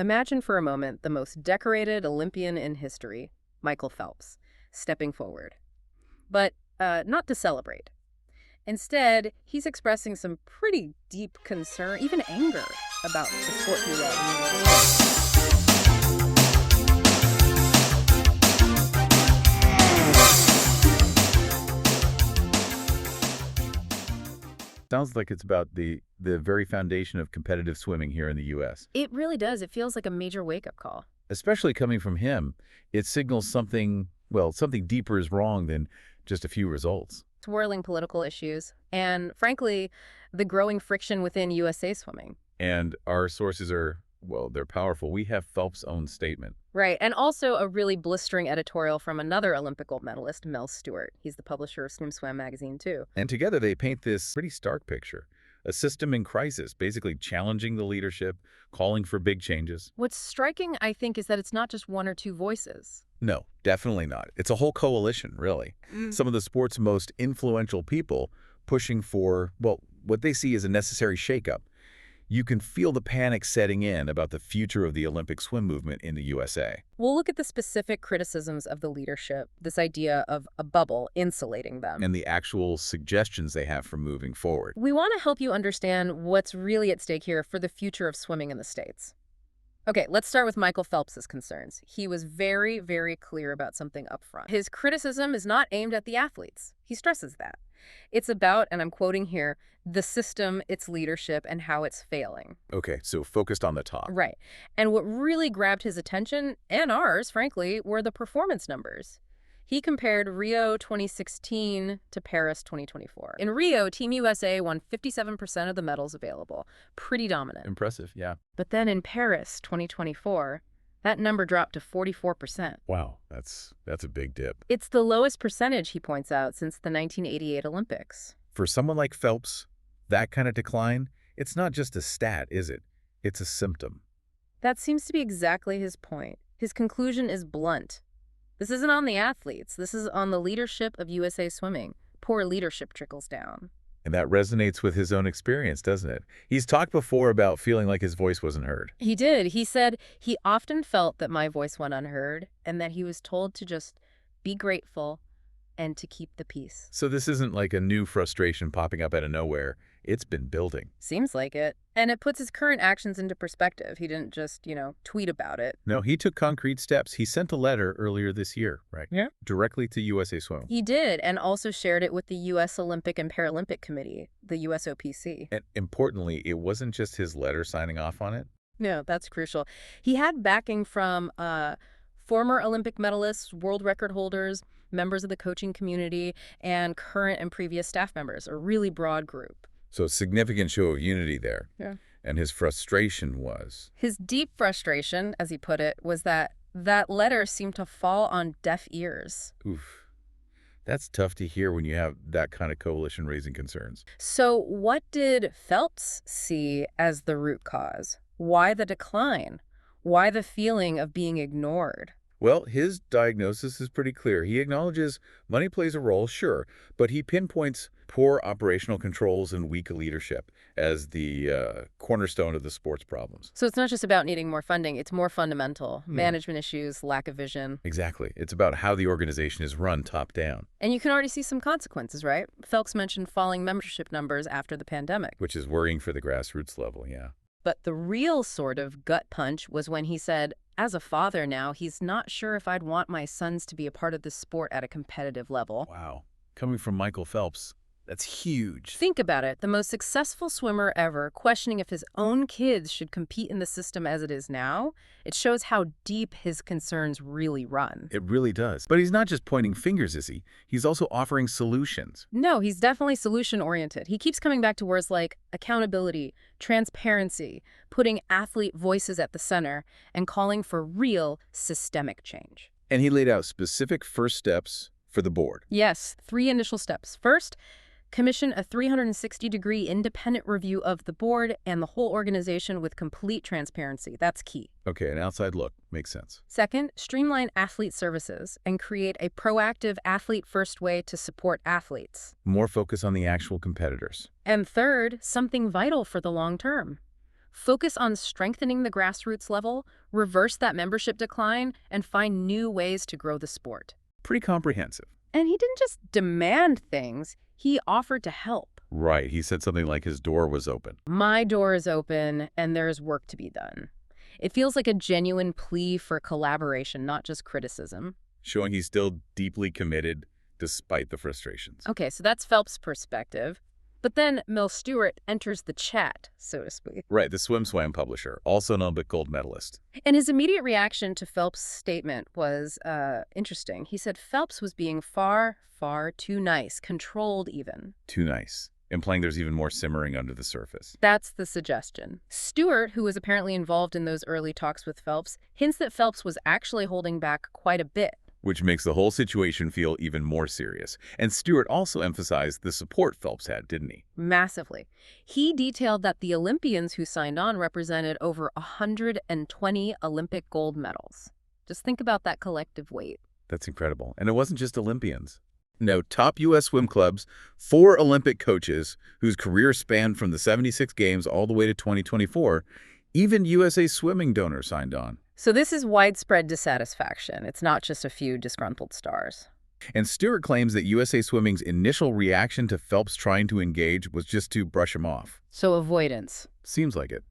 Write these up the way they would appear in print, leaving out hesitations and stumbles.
Imagine for a moment the most decorated Olympian in history, Michael Phelps, stepping forward. But not to celebrate. Instead, he's expressing some pretty deep concern, even anger, about the sport he loves. Sounds like it's about the very foundation of competitive swimming here in the U.S. It really does. It feels like a major wake-up call. Especially coming from him, it signals something, well, something deeper is wrong than just a few results. Swirling political issues, and frankly, the growing friction within USA swimming. And our sources are, well, they're powerful. We have Phelps' own statement. Right, and also a really blistering editorial from another Olympic gold medalist, Mel Stewart. He's the publisher of SwimSwam magazine, too. And together they paint this pretty stark picture. A system in crisis, basically challenging the leadership, calling for big changes. What's striking, I think, is that it's not just one or two voices. No, definitely not. It's a whole coalition, really. Some of the sport's most influential people pushing for, well, what they see as a necessary shakeup. You can feel the panic setting in about the future of the Olympic swim movement in the USA. We'll look at the specific criticisms of the leadership, this idea of a bubble insulating them. And the actual suggestions they have for moving forward. We want to help you understand what's really at stake here for the future of swimming in the States. Okay, let's start with Michael Phelps' concerns. He was very, very clear about something up front. His criticism is not aimed at the athletes. He stresses that. It's about, and I'm quoting here, the system, its leadership, and how it's failing. Okay, so focused on the top. Right. And what really grabbed his attention, and ours, frankly, were the performance numbers. He compared Rio 2016 to Paris 2024. In Rio, Team USA won 57% of the medals available. Pretty dominant. Impressive, yeah. But then in Paris 2024, that number dropped to 44%. Wow, that's a big dip. It's the lowest percentage, he points out, since the 1988 Olympics. For someone like Phelps, that kind of decline, it's not just a stat, is it? It's a symptom. That seems to be exactly his point. His conclusion is blunt. This isn't on the athletes. This is on the leadership of USA Swimming. Poor leadership trickles down. And that resonates with his own experience, doesn't it? He's talked before about feeling like his voice wasn't heard. He did. He said he often felt that my voice went unheard and that he was told to just be grateful and to keep the peace. So this isn't like a new frustration popping up out of nowhere. It's been building. Seems like it. And it puts his current actions into perspective. He didn't just, tweet about it. No, he took concrete steps. He sent a letter earlier this year, right? Yeah. Directly to USA Swim. He did, and also shared it with the U.S. Olympic and Paralympic Committee, the USOPC. And importantly, it wasn't just his letter signing off on it. No, that's crucial. He had backing from former Olympic medalists, world record holders, members of the coaching community, and current and previous staff members, a really broad group. So a significant show of unity there. Yeah. And his frustration was? His deep frustration, as he put it, was that letter seemed to fall on deaf ears. Oof. That's tough to hear when you have that kind of coalition raising concerns. So what did Phelps see as the root cause? Why the decline? Why the feeling of being ignored? Well, his diagnosis is pretty clear. He acknowledges money plays a role, sure, but he pinpoints poor operational controls and weak leadership as the cornerstone of the sport's problems. So it's not just about needing more funding, it's more fundamental. Management issues, lack of vision. Exactly. It's about how the organization is run top down. And you can already see some consequences, right? Phelps mentioned falling membership numbers after the pandemic. Which is worrying for the grassroots level, yeah. But the real sort of gut punch was when he said, as a father now, he's not sure if I'd want my sons to be a part of this sport at a competitive level. Wow. Coming from Michael Phelps, that's huge. Think about it. The most successful swimmer ever questioning if his own kids should compete in the system as it is now. It shows how deep his concerns really run. It really does. But he's not just pointing fingers, is he? He's also offering solutions. No, he's definitely solution-oriented. He keeps coming back to words like accountability, transparency, putting athlete voices at the center, and calling for real systemic change. And he laid out specific first steps for the board. Yes, 3 initial steps. First, commission a 360-degree independent review of the board and the whole organization with complete transparency. That's key. Okay, an outside look. Makes sense. Second, streamline athlete services and create a proactive athlete-first way to support athletes. More focus on the actual competitors. And third, something vital for the long term. focus on strengthening the grassroots level, reverse that membership decline, and find new ways to grow the sport. Pretty comprehensive. And he didn't just demand things, he offered to help. Right. He said something like his door was open. My door is open, and there's work to be done. It feels like a genuine plea for collaboration, not just criticism. Showing he's still deeply committed despite the frustrations. Okay, so that's Phelps' perspective. But then Mel Stewart enters the chat, so to speak. Right, the SwimSwam publisher, also an Olympic gold medalist. And his immediate reaction to Phelps' statement was interesting. He said Phelps was being far, far too nice, controlled even. Too nice, implying there's even more simmering under the surface. That's the suggestion. Stewart, who was apparently involved in those early talks with Phelps, hints that Phelps was actually holding back quite a bit. Which makes the whole situation feel even more serious. And Stewart also emphasized the support Phelps had, didn't he? Massively. He detailed that the Olympians who signed on represented over 120 Olympic gold medals. Just think about that collective weight. That's incredible. And it wasn't just Olympians. No, top U.S. swim clubs, 4 Olympic coaches whose careers spanned from the 76 Games all the way to 2024, even USA Swimming donors signed on. So this is widespread dissatisfaction. It's not just a few disgruntled stars. And Stewart claims that USA Swimming's initial reaction to Phelps trying to engage was just to brush him off. So avoidance. Seems like it.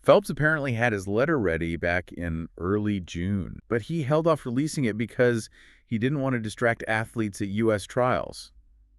Phelps apparently had his letter ready back in early June, but he held off releasing it because he didn't want to distract athletes at U.S. trials,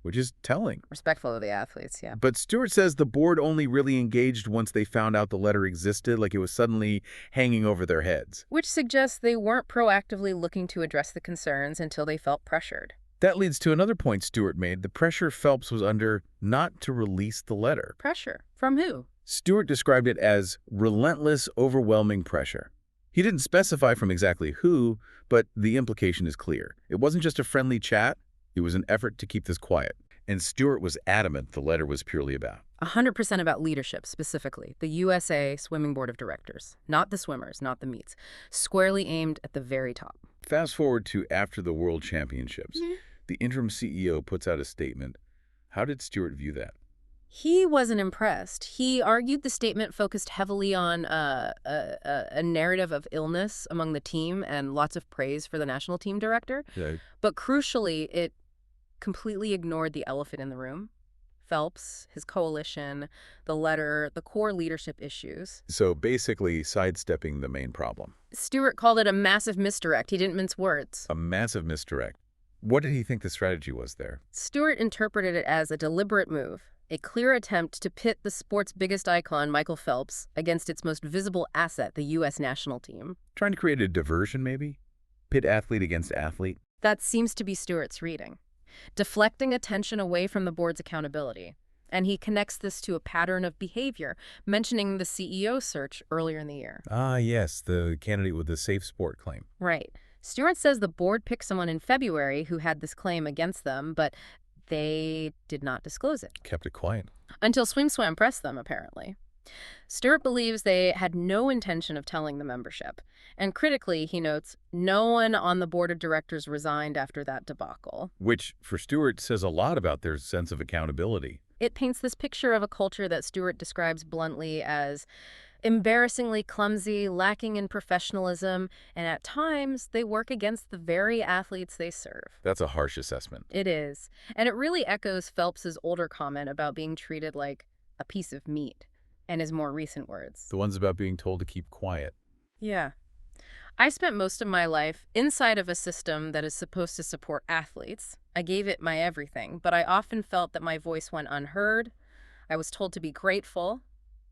which is telling. Respectful of the athletes, yeah. But Stewart says the board only really engaged once they found out the letter existed, like it was suddenly hanging over their heads. Which suggests they weren't proactively looking to address the concerns until they felt pressured. That leads to another point Stewart made, the pressure Phelps was under not to release the letter. Pressure? From who? Stewart described it as relentless, overwhelming pressure. He didn't specify from exactly who, but the implication is clear. It wasn't just a friendly chat. It was an effort to keep this quiet. And Stewart was adamant the letter was purely about 100% about leadership, specifically. The USA Swimming Board of Directors. Not the swimmers, not the meets. Squarely aimed at the very top. Fast forward to after the World Championships. The interim CEO puts out a statement. How did Stewart view that? He wasn't impressed. He argued the statement focused heavily on a narrative of illness among the team and lots of praise for the national team director. Yeah. But crucially, it completely ignored the elephant in the room. Phelps, his coalition, the letter, the core leadership issues. So basically sidestepping the main problem. Stewart called it a massive misdirect. He didn't mince words. A massive misdirect. What did he think the strategy was there? Stewart interpreted it as a deliberate move, a clear attempt to pit the sport's biggest icon, Michael Phelps, against its most visible asset, the U.S. national team. Trying to create a diversion, maybe? Pit athlete against athlete? That seems to be Stewart's reading. Deflecting attention away from the board's accountability. And he connects this to a pattern of behavior, mentioning the CEO search earlier in the year. Ah, yes, the candidate with the safe sport claim. Right. Stewart says the board picked someone in February who had this claim against them, but they did not disclose it. Kept it quiet. Until SwimSwam pressed them, apparently. Stewart believes they had no intention of telling the membership. And critically, he notes, no one on the board of directors resigned after that debacle. Which, for Stewart, says a lot about their sense of accountability. It paints this picture of a culture that Stewart describes bluntly as embarrassingly clumsy, lacking in professionalism, and at times they work against the very athletes they serve. That's a harsh assessment. It is. And it really echoes Phelps's older comment about being treated like a piece of meat, and his more recent words. The ones about being told to keep quiet. Yeah. I spent most of my life inside of a system that is supposed to support athletes. I gave it my everything, but I often felt that my voice went unheard. I was told to be grateful,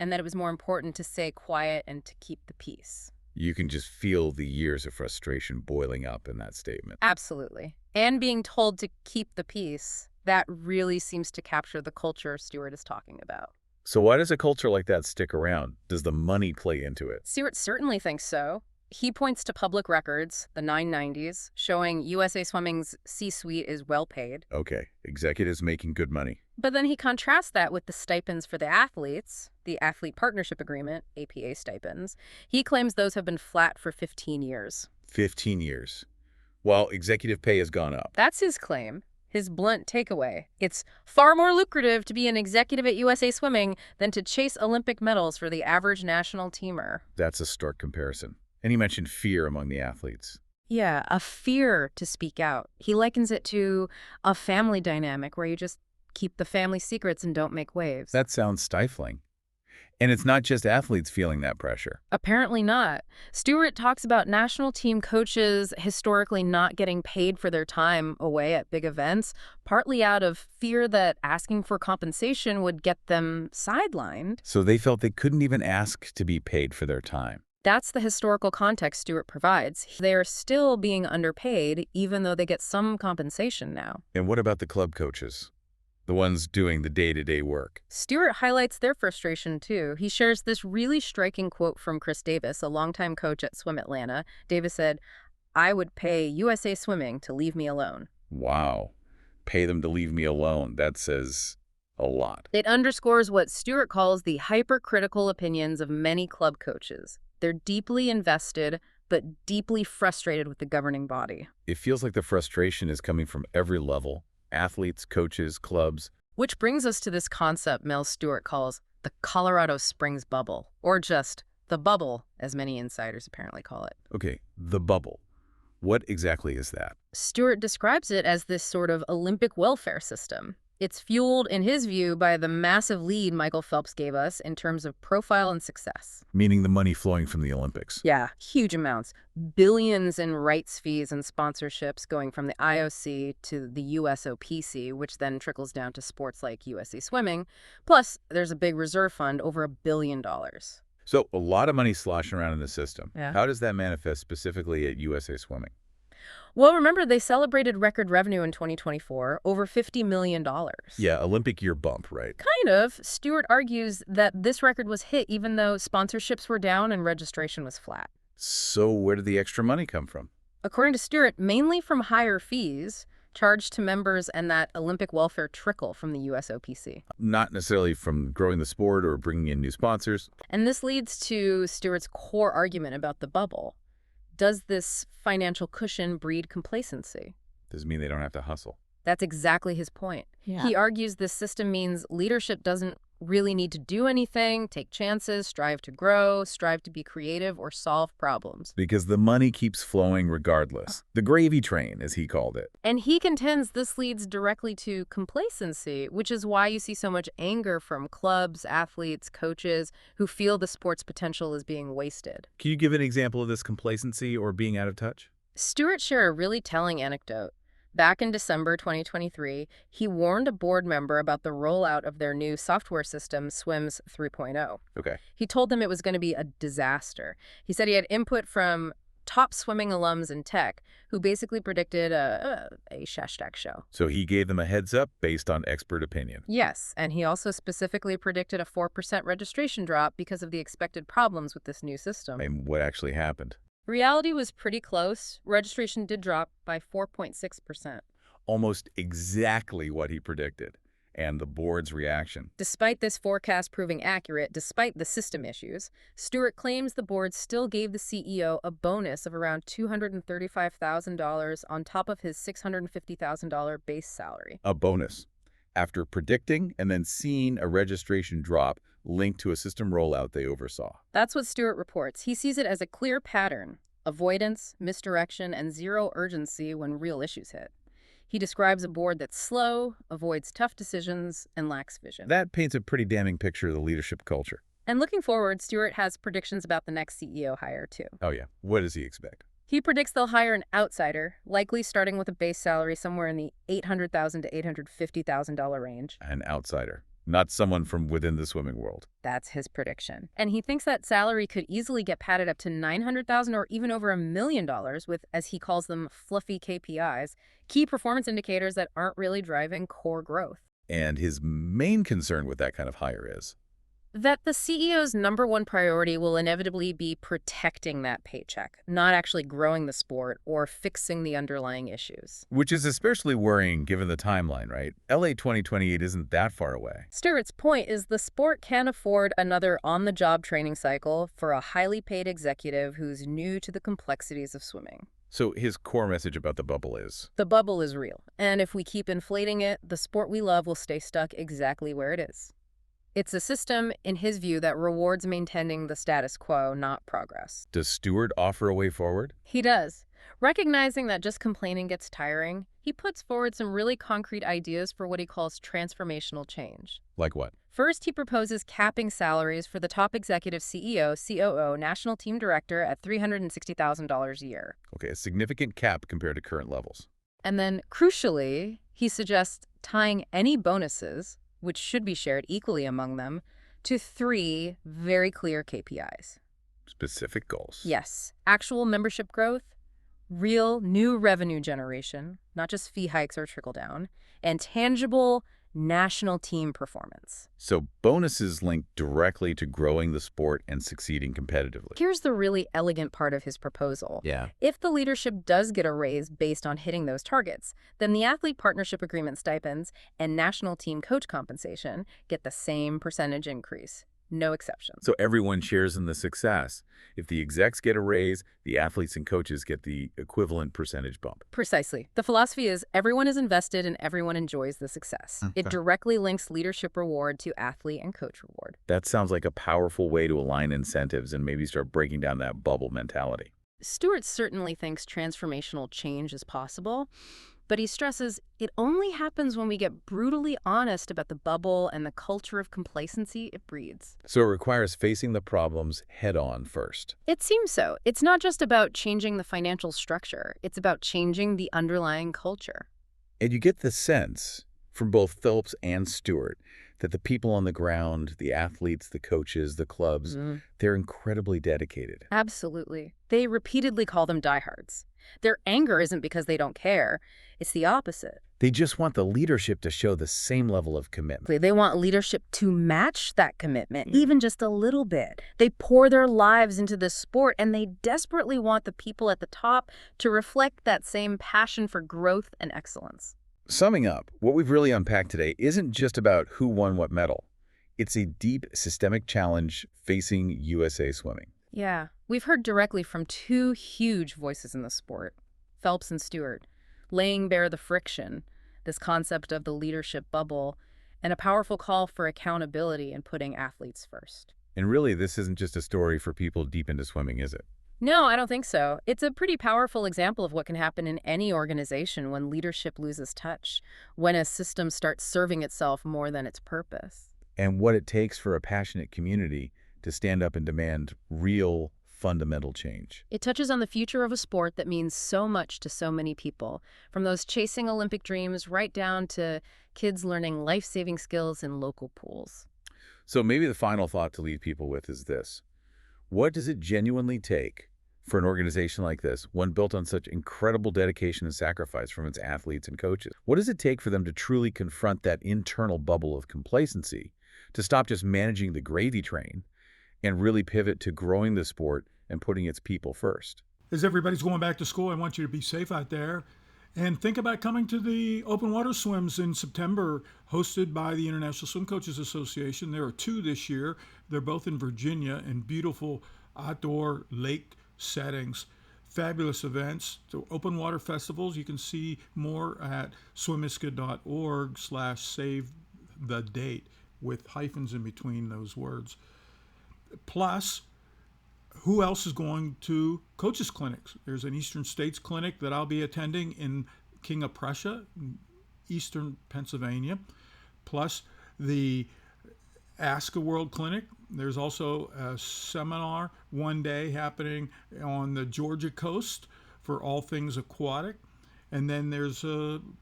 and that it was more important to stay quiet and to keep the peace. You can just feel the years of frustration boiling up in that statement. Absolutely. And being told to keep the peace, that really seems to capture the culture Stewart is talking about. So why does a culture like that stick around? Does the money play into it? Stewart certainly thinks so. He points to public records, the 990s, showing USA Swimming's C-suite is well paid. Okay, executives making good money. But then he contrasts that with the stipends for the athletes, the Athlete Partnership Agreement, APA stipends. He claims those have been flat for 15 years. 15 years. While executive pay has gone up. That's his claim. His blunt takeaway: it's far more lucrative to be an executive at USA Swimming than to chase Olympic medals for the average national teamer. That's a stark comparison. And he mentioned fear among the athletes. Yeah, a fear to speak out. He likens it to a family dynamic where you just keep the family secrets and don't make waves. That sounds stifling. And it's not just athletes feeling that pressure. Apparently not. Stewart talks about national team coaches historically not getting paid for their time away at big events, partly out of fear that asking for compensation would get them sidelined. So they felt they couldn't even ask to be paid for their time. That's the historical context Stewart provides. They are still being underpaid, even though they get some compensation now. And what about the club coaches? The ones doing the day-to-day work? Stewart highlights their frustration, too. He shares this really striking quote from Chris Davis, a longtime coach at Swim Atlanta. Davis said, "I would pay USA Swimming to leave me alone." Wow. Pay them to leave me alone. That says a lot. It underscores what Stewart calls the hypercritical opinions of many club coaches. They're deeply invested, but deeply frustrated with the governing body. It feels like the frustration is coming from every level. Athletes, coaches, clubs. Which brings us to this concept Mel Stewart calls the Colorado Springs bubble, or just the bubble, as many insiders apparently call it. Okay, the bubble. What exactly is that? Stewart describes it as this sort of Olympic welfare system. It's fueled, in his view, by the massive lead Michael Phelps gave us in terms of profile and success. Meaning the money flowing from the Olympics. Yeah, huge amounts. Billions in rights fees and sponsorships going from the IOC to the USOPC, which then trickles down to sports like USA Swimming. Plus, there's a big reserve fund, over $1 billion. So a lot of money sloshing around in the system. Yeah. How does that manifest specifically at USA Swimming? Well, remember, they celebrated record revenue in 2024, over $50 million. Yeah, Olympic year bump, right? Kind of. Stewart argues that this record was hit even though sponsorships were down and registration was flat. So where did the extra money come from? According to Stewart, mainly from higher fees charged to members and that Olympic welfare trickle from the USOPC. Not necessarily from growing the sport or bringing in new sponsors. And this leads to Stewart's core argument about the bubble. Does this financial cushion breed complacency? Does it mean they don't have to hustle? That's exactly his point. Yeah. He argues this system means leadership doesn't really need to do anything, take chances, strive to grow, strive to be creative, or solve problems. Because the money keeps flowing regardless. The gravy train, as he called it. And he contends this leads directly to complacency, which is why you see so much anger from clubs, athletes, coaches who feel the sport's potential is being wasted. Can you give an example of this complacency or being out of touch? Stewart shared a really telling anecdote. Back in December 2023, he warned a board member about the rollout of their new software system, SwimSwam's 3.0. Okay. He told them it was going to be a disaster. He said he had input from top swimming alums in tech who basically predicted a hashtag show. So he gave them a heads up based on expert opinion. Yes, and he also specifically predicted a 4% registration drop because of the expected problems with this new system. And what actually happened? Reality was pretty close. Registration did drop by 4.6%. Almost exactly what he predicted. And the board's reaction. Despite this forecast proving accurate, despite the system issues, Stewart claims the board still gave the CEO a bonus of around $235,000 on top of his $650,000 base salary. A bonus. After predicting and then seeing a registration drop linked to a system rollout they oversaw. That's what Stewart reports. He sees it as a clear pattern: avoidance, misdirection, and zero urgency when real issues hit. He describes a board that's slow, avoids tough decisions, and lacks vision. That paints a pretty damning picture of the leadership culture. And looking forward, Stewart has predictions about the next CEO hire, too. Oh yeah, what does he expect? He predicts they'll hire an outsider, likely starting with a base salary somewhere in the $800,000 to $850,000 range. An outsider, not someone from within the swimming world. That's his prediction. And he thinks that salary could easily get padded up to $900,000 or even over $1 million with, as he calls them, fluffy KPIs, key performance indicators that aren't really driving core growth. And his main concern with that kind of hire is? That the CEO's number one priority will inevitably be protecting that paycheck, not actually growing the sport or fixing the underlying issues. Which is especially worrying given the timeline, right? LA 2028 isn't that far away. Stewart's point is the sport can't afford another on-the-job training cycle for a highly paid executive who's new to the complexities of swimming. So his core message about the bubble is? The bubble is real, and if we keep inflating it, the sport we love will stay stuck exactly where it is. It's a system, in his view, that rewards maintaining the status quo, not progress. Does Stewart offer a way forward? He does. Recognizing that just complaining gets tiring, he puts forward some really concrete ideas for what he calls transformational change. Like what? First, he proposes capping salaries for the top executive CEO, COO, national team director at $360,000 a year. Okay, a significant cap compared to current levels. And then, crucially, he suggests tying any bonuses, which should be shared equally among them, to 3 very clear KPIs. Specific goals. Yes, actual membership growth, real new revenue generation, not just fee hikes or trickle down, and tangible national team performance. So bonuses linked directly to growing the sport and succeeding competitively. Here's the really elegant part of his proposal. Yeah. If the leadership does get a raise based on hitting those targets, then the athlete partnership agreement stipends and national team coach compensation get the same percentage increase. No exceptions. So everyone shares in the success. If the execs get a raise, the athletes and coaches get the equivalent percentage bump. Precisely. The philosophy is everyone is invested and everyone enjoys the success. Okay. It directly links leadership reward to athlete and coach reward. That sounds like a powerful way to align incentives and maybe start breaking down that bubble mentality. Stewart certainly thinks transformational change is possible, but he stresses it only happens when we get brutally honest about the bubble and the culture of complacency it breeds. So it requires facing the problems head-on first. It seems so. It's not just about changing the financial structure. It's about changing the underlying culture. And you get the sense from both Phelps and Stewart that the people on the ground, the athletes, the coaches, the clubs, they're incredibly dedicated. Absolutely. They repeatedly call them diehards. Their anger isn't because they don't care. It's the opposite. They just want the leadership to show the same level of commitment. They want leadership to match that commitment, even just a little bit. They pour their lives into this sport, and they desperately want the people at the top to reflect that same passion for growth and excellence. Summing up, what we've really unpacked today isn't just about who won what medal. It's a deep systemic challenge facing USA swimming. Yeah, we've heard directly from 2 huge voices in the sport, Phelps and Stewart, laying bare the friction, this concept of the leadership bubble, and a powerful call for accountability and putting athletes first. And really, this isn't just a story for people deep into swimming, is it? No, I don't think so. It's a pretty powerful example of what can happen in any organization when leadership loses touch, when a system starts serving itself more than its purpose. And what it takes for a passionate community to stand up and demand real, fundamental change. It touches on the future of a sport that means so much to so many people, from those chasing Olympic dreams right down to kids learning life-saving skills in local pools. So maybe the final thought to leave people with is this. What does it genuinely take for an organization like this, one built on such incredible dedication and sacrifice from its athletes and coaches? What does it take for them to truly confront that internal bubble of complacency, to stop just managing the gravy train and really pivot to growing the sport and putting its people first? As everybody's going back to school, I want you to be safe out there. And think about coming to the open water swims in September, hosted by the International Swim Coaches Association. There are 2 this year. They're both in Virginia in beautiful outdoor lake settings. Fabulous events. So open water festivals. You can see more at swimiska.org/save the date with hyphens in between those words. Plus, who else is going to coaches clinics? There's an Eastern States clinic that I'll be attending in King of Prussia, Eastern Pennsylvania. Plus the Ask a World Clinic. There's also a seminar one day happening on the Georgia coast for all things aquatic. And then there's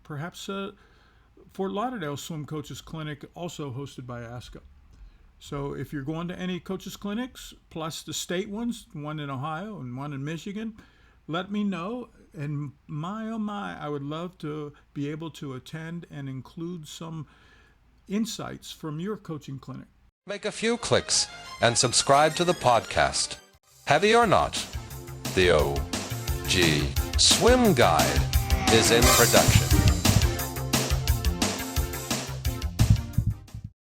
perhaps a Fort Lauderdale Swim Coaches Clinic also hosted by ASCA. So if you're going to any coaches clinics, plus the state ones, one in Ohio and one in Michigan, let me know. And my, oh my, I would love to be able to attend and include some insights from your coaching clinic. Make a few clicks and subscribe to the podcast. Heavy or not, the OG Swim Guide is in production.